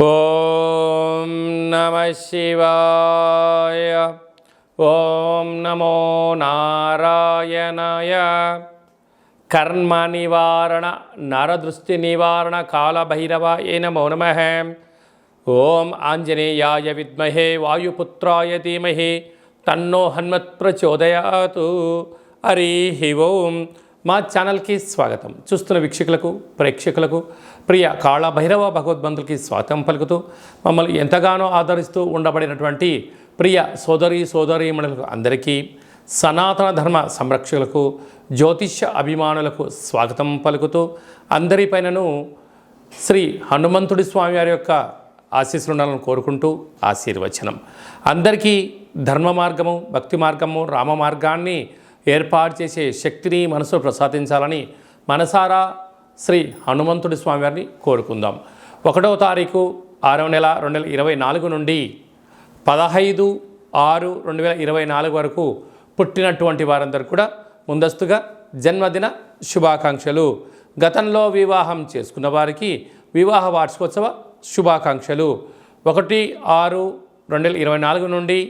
ఓం నమ శివాయ. ఓం నమో నారాయణాయ. కర్మ నివారణ నరదృష్టి నివారణ కాళభైరవాయ నమో నమః. ఓం ఆంజనేయాయ విద్మహే వాయుపుత్రాయ ధీమహి తన్నో హనుమత్ ప్రచోదయాతు. హరి ఓం. మా ఛానల్కి స్వాగతం. చూస్తున్న వీక్షకులకు ప్రేక్షకులకు ప్రియ కాళభైరవ భగవద్బంధులకి స్వాగతం పలుకుతూ మమ్మల్ని ఎంతగానో ఆదరిస్తూ ఉండబడినటువంటి ప్రియ సోదరీమణులకు అందరికీ, సనాతన ధర్మ సంరక్షకులకు, జ్యోతిష్య అభిమానులకు స్వాగతం పలుకుతూ అందరిపైనను శ్రీ హనుమంతుడి స్వామి వారి యొక్క ఆశీస్సులు ఉండాలని కోరుకుంటూ ఆశీర్వచనం. అందరికీ ధర్మ మార్గము, భక్తి మార్గము, రామ మార్గాన్ని ఏర్పాటు చేసే శక్తిని మనసు ప్రసాదించాలని మనసారా శ్రీ హనుమంతుడి స్వామి వారిని కోరుకుందాం. 1వ తారీఖు 6వ నెల 2024 నుండి 15/6/2024 వరకు పుట్టినటువంటి వారందరూ కూడా ముందస్తుగా జన్మదిన శుభాకాంక్షలు. గతంలో వివాహం చేసుకున్న వారికి వివాహ వార్షికోత్సవ శుభాకాంక్షలు. 1/6/2024 నుండి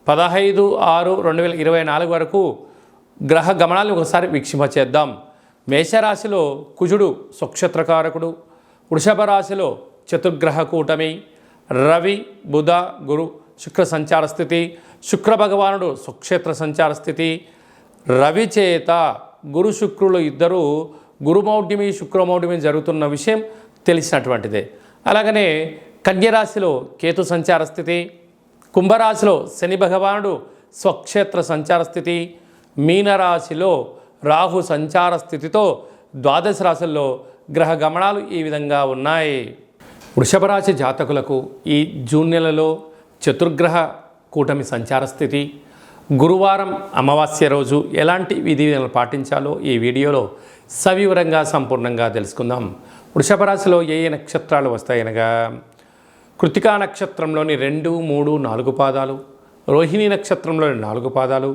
15/6/2024 వరకు గ్రహ గమనాలను ఒకసారి వీక్షింపచేద్దాం. మేషరాశిలో కుజుడు స్వక్షేత్రకారకుడు, వృషభ రాశిలో చతుర్గ్రహ కూటమి రవి బుధ గురు శుక్ర సంచార స్థితి. శుక్ర భగవానుడు స్వక్షేత్ర సంచార స్థితి. రవి చేత గురు శుక్రులు ఇద్దరు గురుమౌఢ్యమి శుక్రమౌఢ్యమి జరుగుతున్న విషయం తెలిసినటువంటిదే. అలాగనే కన్యరాశిలో కేతు సంచార స్థితి. కుంభరాశిలో శని భగవానుడు స్వక్షేత్ర సంచార స్థితి. మీనరాశిలో రాహు సంచార స్థితితో ద్వాదశ రాశుల్లో గ్రహ గమనాలు ఈ విధంగా ఉన్నాయి. వృషభ రాశి జాతకులకు ఈ జూన్ నెలలో చతుర్గ్రహ కూటమి సంచార స్థితి, గురువారం అమావాస్య రోజు ఎలాంటి విధులను పాటించాలో ఈ వీడియోలో సవివరంగా సంపూర్ణంగా తెలుసుకుందాం. వృషభ రాశిలో ఏ ఏ నక్షత్రాలు వస్తాయనగా కృతికా నక్షత్రంలోని 2, 3, 4 పాదాలు, రోహిణి నక్షత్రంలోని 4 పాదాలు,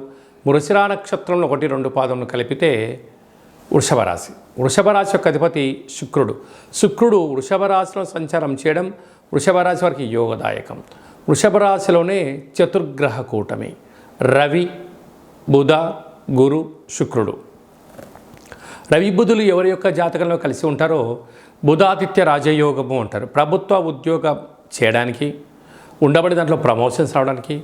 మృగశిర నక్షత్రంలో 1, 2 పాదములను కలిపితే వృషభ రాశి. వృషభ రాశి యొక్క అధిపతి శుక్రుడు వృషభ రాశిలో సంచారం చేయడం వృషభ రాశి వారికి యోగదాయకం. వృషభ రాశిలోనే చతుర్గ్రహ కూటమి రవి బుధ గురు శుక్రుడు. రవి బుధులు ఎవరి యొక్క జాతకంలో కలిసి ఉంటారో బుధాదిత్య రాజయోగము అంటారు. ప్రభుత్వ ఉద్యోగం చేయడానికి, ఉండబడి దాంట్లో ప్రమోషన్స్ రావడానికి,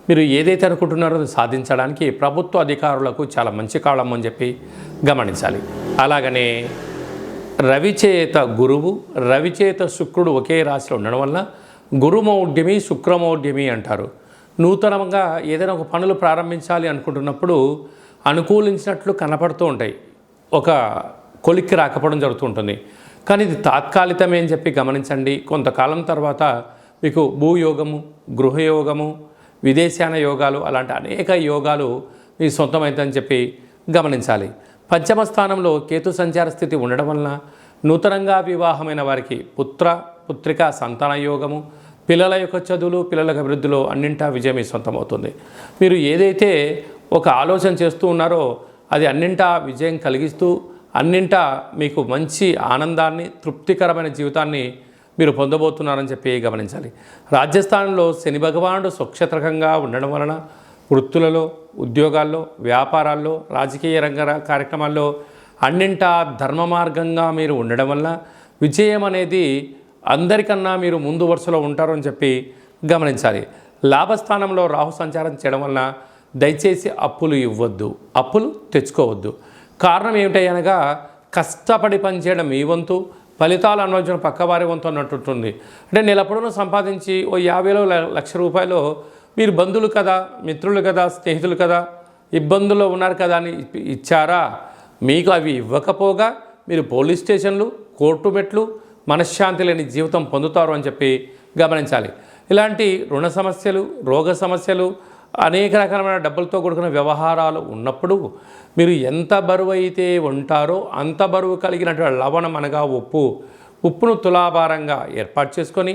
మీరు ఏదైతే అనుకుంటున్నారో సాధించడానికి ప్రభుత్వ అధికారులకు చాలా మంచి కాలం అని చెప్పి గమనించాలి. అలాగనే రవిచేత గురువు, రవిచేత శుక్రుడు ఒకే రాశిలో ఉండడం వల్ల గురుమౌఢ్యమి శుక్రమౌఢ్యమి అంటారు. నూతనంగా ఏదైనా ఒక పనులు ప్రారంభించాలి అనుకుంటున్నప్పుడు అనుకూలించినట్లు కనపడుతూ ఉంటాయి, ఒక కొలిక్కి రాకపోవడం జరుగుతూ ఉంటుంది. కానీ ఇది తాత్కాలికమే అని చెప్పి గమనించండి. కొంతకాలం తర్వాత మీకు భూయోగము, గృహయోగము, విదేశాన యోగాలు అలాంటి అనేక యోగాలు మీ సొంతమైందని చెప్పి గమనించాలి. పంచమ స్థానంలో కేతు సంచార స్థితి ఉండడం వలన నూతనంగా వివాహమైన వారికి పుత్రిక సంతాన యోగము, పిల్లల యొక్క చదువులు, పిల్లల అభివృద్ధిలో అన్నింటా విజయం మీ సొంతమవుతుంది. మీరు ఏదైతే ఒక ఆలోచన చేస్తూ ఉన్నారో అది అన్నింటా విజయం కలిగిస్తూ అన్నింటా మీకు మంచి ఆనందాన్ని, తృప్తికరమైన జీవితాన్ని మీరు పొందబోతున్నారని చెప్పి గమనించాలి. రాజ్యస్థానంలో శని భగవానుడు స్వక్షేత్రకంగా ఉండడం వలన వృత్తులలో, ఉద్యోగాల్లో, వ్యాపారాల్లో, రాజకీయ రంగ కార్యక్రమాల్లో అన్నింటా ధర్మ మార్గంగా మీరు ఉండడం వల్ల విజయం అనేది అందరికన్నా మీరు ముందు వరుసలో ఉంటారు అని చెప్పి గమనించాలి. లాభస్థానంలో రాహు సంచారం చేయడం వలన దయచేసి అప్పులు ఇవ్వద్దు, అప్పులు తెచ్చుకోవద్దు. కారణం ఏమిటనగా కష్టపడి పనిచేయడం మీ వంతు, ఫలితాలు అనుభవించడం పక్కవారి వంతు అన్నట్టుంటుంది. అంటే నెలపొడవునా సంపాదించి ఓ 50,000 రూపాయలు మీరు బంధువులు కదా, మిత్రులు కదా, స్నేహితులు కదా, ఇబ్బందుల్లో ఉన్నారు కదా అని ఇచ్చారా? మీకు అవి ఇవ్వకపోగా మీరు పోలీస్ స్టేషన్లు, కోర్టు మెట్లు, మనశ్శాంతి లేని జీవితం పొందుతారు అని చెప్పి గమనించాలి. ఇలాంటి రుణ సమస్యలు, రోగ సమస్యలు, అనేక రకాలైన డబ్బులతో కూడుకున్న వ్యవహారాలు ఉన్నప్పుడు మీరు ఎంత బరువు అయితే ఉంటారో అంత బరువు కలిగినటువంటి లవణం అనగా ఉప్పును తులాభారంగా ఏర్పాటు చేసుకొని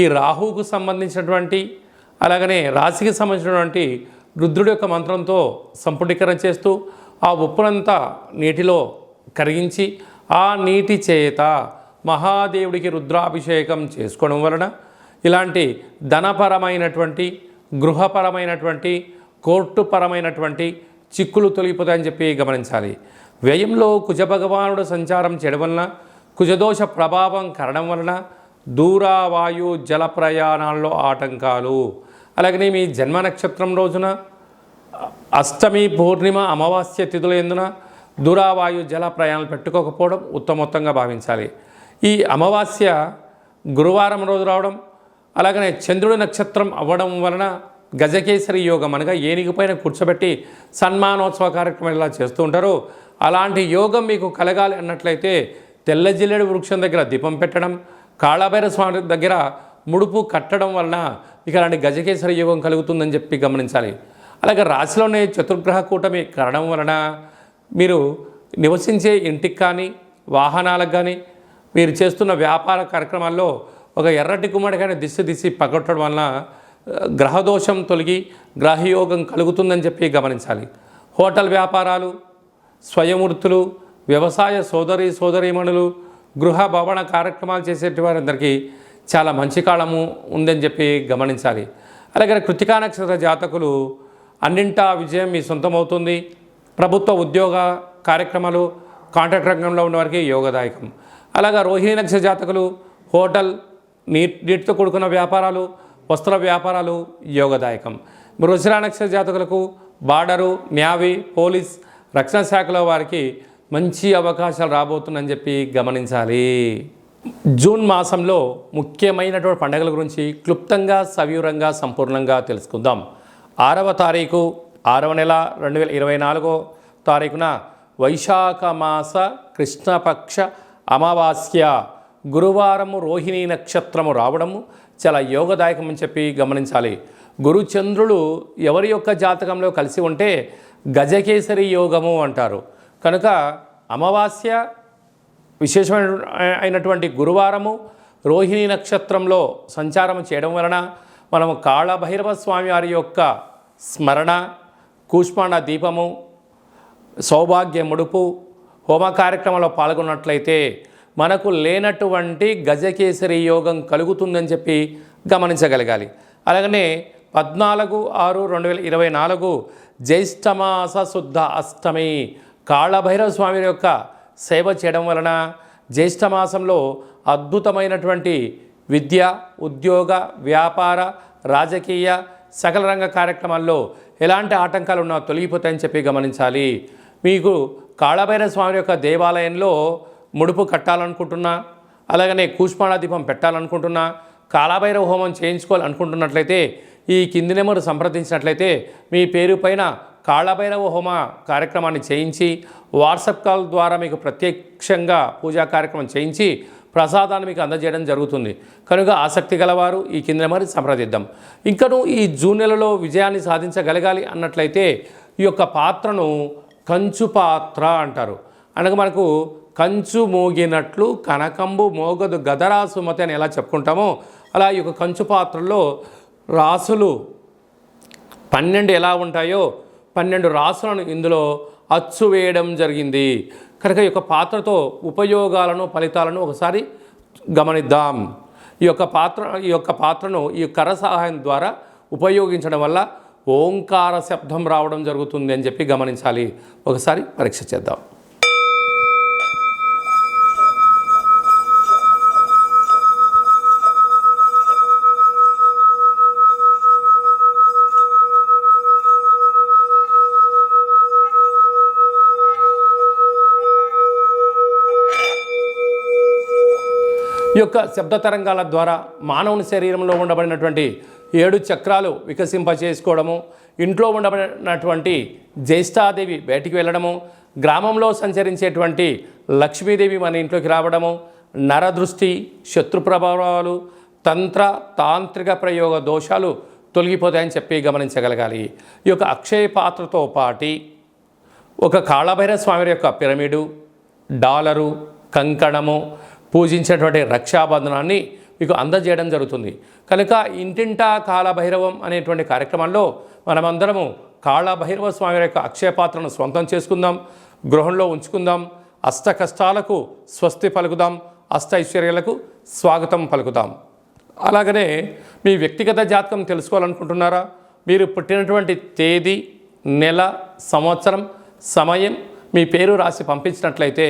ఈ రాహువుకు సంబంధించినటువంటి అలాగనే రాశికి సంబంధించినటువంటి రుద్రుడి యొక్క మంత్రంతో సంపుటీకరణ చేస్తూ ఆ ఉప్పునంతా నీటిలో కరిగించి ఆ నీటి చేత మహాదేవుడికి రుద్రాభిషేకం చేసుకోవడం వలన ఇలాంటి ధనపరమైనటువంటి గృహపరమైనటువంటి కోర్టుపరమైనటువంటి చిక్కులు తొలగిపోతాయని చెప్పి గమనించాలి. వ్యయంలో కుజభగవానుడు సంచారం చేయడం వలన కుజదోష ప్రభావం కరడం వలన దూరావాయు జల ప్రయాణాల్లో ఆటంకాలు, అలాగనే మీ జన్మ నక్షత్రం రోజున అష్టమి పూర్ణిమ అమావాస్య తిథుల ఎందున దూరావాయు జల ప్రయాణాలు పెట్టుకోకపోవడం ఉత్తమోత్తంగా భావించాలి. ఈ అమావాస్య గురువారం రోజు రావడం, అలాగనే చంద్రుడి నక్షత్రం అవ్వడం వలన గజకేసరి యోగం అనగా ఏనుగు పైన కూర్చోబెట్టి సన్మానోత్సవ కార్యక్రమం ఇలా చేస్తూ ఉంటారు. అలాంటి యోగం మీకు కలగాలి అన్నట్లయితే తెల్ల జిల్లేడు వృక్షం దగ్గర దీపం పెట్టడం, కాళభైరవ స్వామి దగ్గర ముడుపు కట్టడం వలన మీకు అలాంటి గజకేసరి యోగం కలుగుతుందని చెప్పి గమనించాలి. అలాగే రాశిలోనే చతుర్గ్రహ కూటమి కరడం వలన మీరు నివసించే ఇంటికి కానీ వాహనాలకు కానీ మీరు చేస్తున్న వ్యాపార కార్యక్రమాల్లో ఒక ఎర్రటి గుమ్మడికాయ దిశ పగొట్టడం వలన గ్రహదోషం తొలగి గ్రహయోగం కలుగుతుందని చెప్పి గమనించాలి. హోటల్ వ్యాపారాలు, స్వయం వృత్తులు, వ్యవసాయ సోదరీమణులు, గృహ భవన కార్యక్రమాలు చేసేటి వారందరికీ చాలా మంచి కాలము ఉందని చెప్పి గమనించాలి. అలాగే కృత్తికా నక్షత్ర జాతకులు అన్నింటా విజయం మీ సొంతమవుతుంది. ప్రభుత్వ ఉద్యోగ కార్యక్రమాలు, కాంట్రాక్ట్ రంగంలో ఉన్నవారికి యోగదాయకం. అలాగే రోహిణి నక్షత్ర జాతకులు హోటల్, నీటితో కూడుకున్న వ్యాపారాలు, వస్త్ర వ్యాపారాలు యోగదాయకం. వృషభ నక్షత్ర జాతకులకు బార్డరు, నేవీ, పోలీస్, రక్షణ శాఖలో వారికి మంచి అవకాశాలు రాబోతుందని చెప్పి గమనించాలి. జూన్ మాసంలో ముఖ్యమైనటువంటి పండుగల గురించి క్లుప్తంగా సవివరంగా సంపూర్ణంగా తెలుసుకుందాం. 6వ తారీఖు 6వ నెల 2024 తారీఖున వైశాఖ మాస కృష్ణపక్ష అమావాస్య గురువారము రోహిణీ నక్షత్రము రావడము చాలా యోగదాయకం అని చెప్పి గమనించాలి. గురుచంద్రులు ఎవరి యొక్క జాతకంలో కలిసి ఉంటే గజకేసరి యోగము అంటారు. కనుక అమావాస్య విశేషమైనటువంటి గురువారము రోహిణీ నక్షత్రంలో సంచారం చేయడం వలన మనము కాళభైరవ స్వామి వారి యొక్క స్మరణ, కూష్మాండ దీపము, సౌభాగ్య ముడుపు, హోమ కార్యక్రమంలో పాల్గొన్నట్లయితే మనకు లేనటువంటి గజకేసరి యోగం కలుగుతుందని చెప్పి గమనించగలగాలి. అలాగనే 14/6/2024 జ్యేష్ఠమాస శుద్ధ అష్టమి కాళభైరవ స్వామి యొక్క సేవ చేయడం వలన జ్యేష్ఠమాసంలో అద్భుతమైనటువంటి విద్య, ఉద్యోగ, వ్యాపార, రాజకీయ సకల రంగ కార్యక్రమాల్లో ఎలాంటి ఆటంకాలు ఉన్నా తొలగిపోతాయని చెప్పి గమనించాలి. మీకు కాళభైరవ స్వామి యొక్క దేవాలయంలో ముడుపు కట్టాలనుకుంటున్నా, అలాగనే కూష్మాండ దీపం పెట్టాలనుకుంటున్నా, కాళభైరవ హోమం చేయించుకోవాలనుకుంటున్నట్లయితే ఈ కింది నెంబరు సంప్రదించినట్లయితే మీ పేరు పైన కాళభైరవ హోమ కార్యక్రమాన్ని చేయించి వాట్సాప్ కాల్ ద్వారా మీకు ప్రత్యక్షంగా పూజా కార్యక్రమం చేయించి ప్రసాదాన్ని మీకు అందజేయడం జరుగుతుంది. కనుక ఆసక్తి గలవారు ఈ కింద నెంబర్ సంప్రదిద్దాం. ఇంకను ఈ జూన్ నెలలో విజయాన్ని సాధించగలగాలి అన్నట్లయితే ఈ యొక్క పాత్రను కంచు పాత్ర అంటారు. అనగా మనకు కంచు మోగినట్లు కనకంబు మోగదు గదరా సుమతి అని ఎలా చెప్పుకుంటామో అలా ఈ యొక్క కంచు పాత్రలో రాసులు 12 ఎలా ఉంటాయో 12 రాసులను ఇందులో అచ్చు వేయడం జరిగింది. కనుక ఈ యొక్క పాత్రతో ఉపయోగాలను, ఫలితాలను ఒకసారి గమనిద్దాం. ఈ యొక్క పాత్రను ఈ కర్ర సహాయం ద్వారా ఉపయోగించడం వల్ల ఓంకార శబ్దం రావడం జరుగుతుంది అని చెప్పి గమనించాలి. ఒకసారి పరీక్ష చేద్దాం. ఈ యొక్క శబ్ద తరంగాల ద్వారా మానవుని శరీరంలో ఉండబడినటువంటి 7 చక్రాలు వికసింపచేసుకోవడము, ఇంట్లో ఉండబడినటువంటి జ్యేష్ఠాదేవి బయటికి వెళ్ళడము, గ్రామంలో సంచరించేటువంటి లక్ష్మీదేవి మన ఇంట్లోకి రావడము, నరదృష్టి, శత్రు ప్రభావాలు, తాంత్రిక ప్రయోగ దోషాలు తొలగిపోతాయని చెప్పి గమనించగలగాలి. ఈ యొక్క అక్షయ పాత్రతో పాటి ఒక కాళభైరవ స్వామి యొక్క పిరమిడు, డాలరు, కంకణము, పూజించినటువంటి రక్షాబంధనాన్ని మీకు అందజేయడం జరుగుతుంది. కనుక ఇంటింటా కాళభైరవం అనేటువంటి కార్యక్రమంలో మనమందరము కాళభైరవ స్వామి యొక్క అక్షయ పాత్రను స్వంతం చేసుకుందాం, గృహంలో ఉంచుకుందాం, అష్ట కష్టాలకు స్వస్తి పలుకుదాం, అష్ట ఐశ్వర్యాలకు స్వాగతం పలుకుతాం. అలాగనే మీ వ్యక్తిగత జాతకం తెలుసుకోవాలనుకుంటున్నారా? మీరు పుట్టినటువంటి తేదీ, నెల, సంవత్సరం, సమయం, మీ పేరు రాసి పంపించినట్లయితే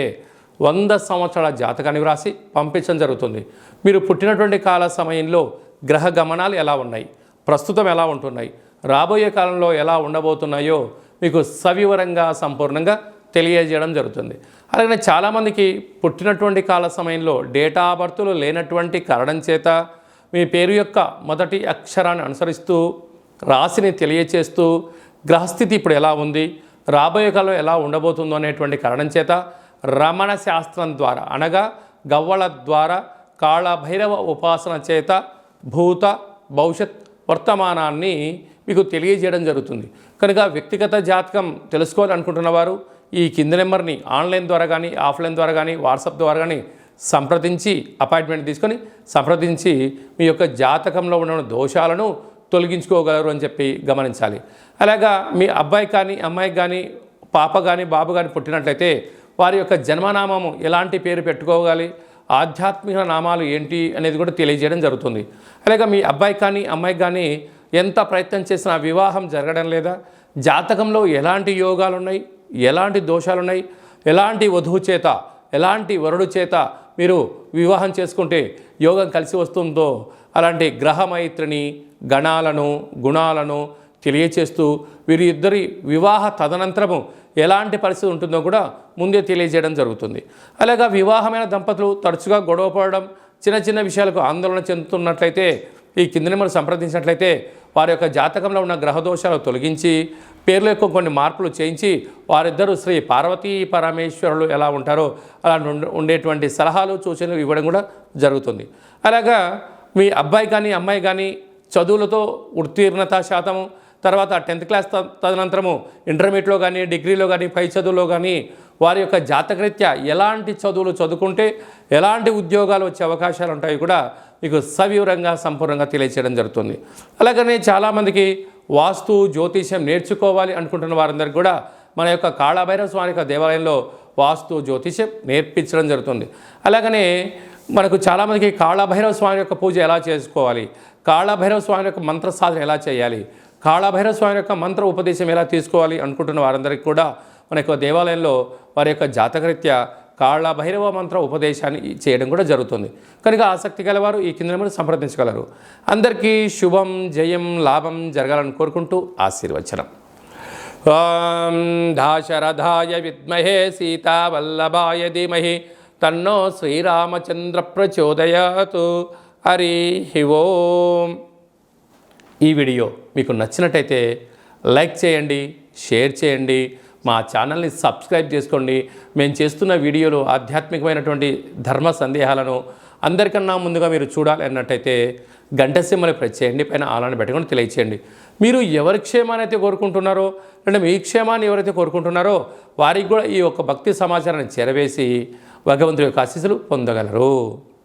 100 సంవత్సరాల జాతకాన్ని రాసి పంపించడం జరుగుతుంది. మీరు పుట్టినటువంటి కాల సమయంలో గ్రహ గమనాలు ఎలా ఉన్నాయి, ప్రస్తుతం ఎలా ఉంటున్నాయి, రాబోయే కాలంలో ఎలా ఉండబోతున్నాయో మీకు సవివరంగా సంపూర్ణంగా తెలియజేయడం జరుగుతుంది. అలాగే చాలామందికి పుట్టినటువంటి కాల సమయంలో డేటా ఆఫ్ బర్త్లు లేనటువంటి కారణం చేత మీ పేరు యొక్క మొదటి అక్షరాన్ని అనుసరిస్తూ రాశిని తెలియచేస్తూ గ్రహస్థితి ఇప్పుడు ఎలా ఉంది, రాబోయే కాలంలో ఎలా ఉండబోతుందో అనేటువంటి కారణం చేత రమణ శాస్త్రం ద్వారా అనగా గవ్వల ద్వారా కాళభైరవ ఉపాసన చేత భూత భవిష్యత్ వర్తమానాన్ని మీకు తెలియజేయడం జరుగుతుంది. కనుక వ్యక్తిగత జాతకం తెలుసుకోవాలనుకుంటున్న వారు ఈ కింది నెంబర్ని ఆన్లైన్ ద్వారా కానీ ఆఫ్లైన్ ద్వారా కానీ వాట్సాప్ ద్వారా కానీ సంప్రదించి అపాయింట్మెంట్ తీసుకొని సంప్రదించి మీ యొక్క జాతకంలో ఉన్న దోషాలను తొలగించుకోగలరు అని చెప్పి గమనించాలి. అలాగా మీ అబ్బాయి కానీ అమ్మాయికి కానీ పాప కానీ బాబు కానీ పుట్టినట్లయితే వారి యొక్క జన్మనామము ఎలాంటి పేరు పెట్టుకోవాలి, ఆధ్యాత్మిక నామాలు ఏంటి అనేది కూడా తెలియజేయడం జరుగుతుంది. అలాగే మీ అబ్బాయి కానీ అమ్మాయికి కానీ ఎంత ప్రయత్నం చేసినా వివాహం జరగడం లేదా, జాతకంలో ఎలాంటి యోగాలు ఉన్నాయి, ఎలాంటి దోషాలు ఉన్నాయి, ఎలాంటి వధువు చేత ఎలాంటి వరుడు చేత మీరు వివాహం చేసుకుంటే యోగం కలిసి వస్తుందో అలాంటి గ్రహమైత్రిని గణాలను గుణాలను తెలియచేస్తూ వీరి ఇద్దరి వివాహ తదనంతరము ఎలాంటి పరిస్థితి ఉంటుందో కూడా ముందే తెలియజేయడం జరుగుతుంది. అలాగా వివాహమైన దంపతులు తరచుగా గొడవ పడడం, చిన్న చిన్న విషయాలకు ఆందోళన చెందుతున్నట్లయితే ఈ కింది నెంబర్ సంప్రదించినట్లయితే వారి యొక్క జాతకంలో ఉన్న గ్రహదోషాలు తొలగించి పేర్ల యొక్క కొన్ని మార్పులు చేయించి వారిద్దరూ శ్రీ పార్వతీ పరమేశ్వరులు ఎలా ఉంటారో అలా ఉండేటువంటి సలహాలు సూచనలు ఇవ్వడం కూడా జరుగుతుంది. అలాగా మీ అబ్బాయి కానీ అమ్మాయి కానీ చదువులతో ఉత్తీర్ణత శాతము, తర్వాత 10th క్లాస్ తదనంతరము ఇంటర్మీడియట్లో కానీ డిగ్రీలో కానీ పై చదువులో కానీ వారి యొక్క జాతకరీత్యా ఎలాంటి చదువులు చదువుకుంటే ఎలాంటి ఉద్యోగాలు వచ్చే అవకాశాలు ఉంటాయి కూడా మీకు సవివరంగా సంపూర్ణంగా తెలియచేయడం జరుగుతుంది. అలాగనే చాలామందికి వాస్తు జ్యోతిష్యం నేర్చుకోవాలి అనుకుంటున్న వారందరికీ కూడా మన యొక్క కాళభైరవ స్వామి యొక్క దేవాలయంలో వాస్తు జ్యోతిష్యం నేర్పించడం జరుగుతుంది. అలాగనే మనకు చాలామందికి కాళభైరవ స్వామి యొక్క పూజ ఎలా చేసుకోవాలి, కాళభైరవ స్వామి యొక్క మంత్ర సాధన ఎలా చేయాలి, కాళభైరవ స్వామి యొక్క మంత్ర ఉపదేశం ఎలా తీసుకోవాలి అనుకుంటున్న వారందరికీ కూడా మన యొక్క దేవాలయంలో వారి యొక్క జాతకరీత్యా కాళభైరవ మంత్ర ఉపదేశాన్ని చేయడం కూడా జరుగుతుంది. కనుక ఆసక్తి గలవారు ఈ కింద నెంబర్ సంప్రదించగలరు. అందరికీ శుభం, జయం, లాభం జరగాలని కోరుకుంటూ ఆశీర్వచనం. ఓం దాశరథాయ విద్మహే సీతావల్లభాయ ధీమహి తన్నో శ్రీరామచంద్ర ప్రచోదయాతు. హరి ఓం. ఈ వీడియో మీకు నచ్చినట్టయితే లైక్ చేయండి, షేర్ చేయండి, మా ఛానల్ని సబ్స్క్రైబ్ చేసుకోండి. మేము చేస్తున్న వీడియోలు ఆధ్యాత్మికమైనటువంటి ధర్మ సందేహాలను అందరికన్నా ముందుగా మీరు చూడాలి అన్నట్టయితే గంట సింబల్ని ప్రెస్ చేయండి, పైన ఆలాన్ని పెట్టుకొని తెలియచేయండి. మీరు ఎవరి క్షేమాన్ని అయితే కోరుకుంటున్నారో అంటే మీ క్షేమాన్ని ఎవరైతే కోరుకుంటున్నారో వారికి కూడా ఈ యొక్క భక్తి సమాచారాన్ని చేరవేసి భగవంతుడి యొక్క ఆశీస్సులు పొందగలరు.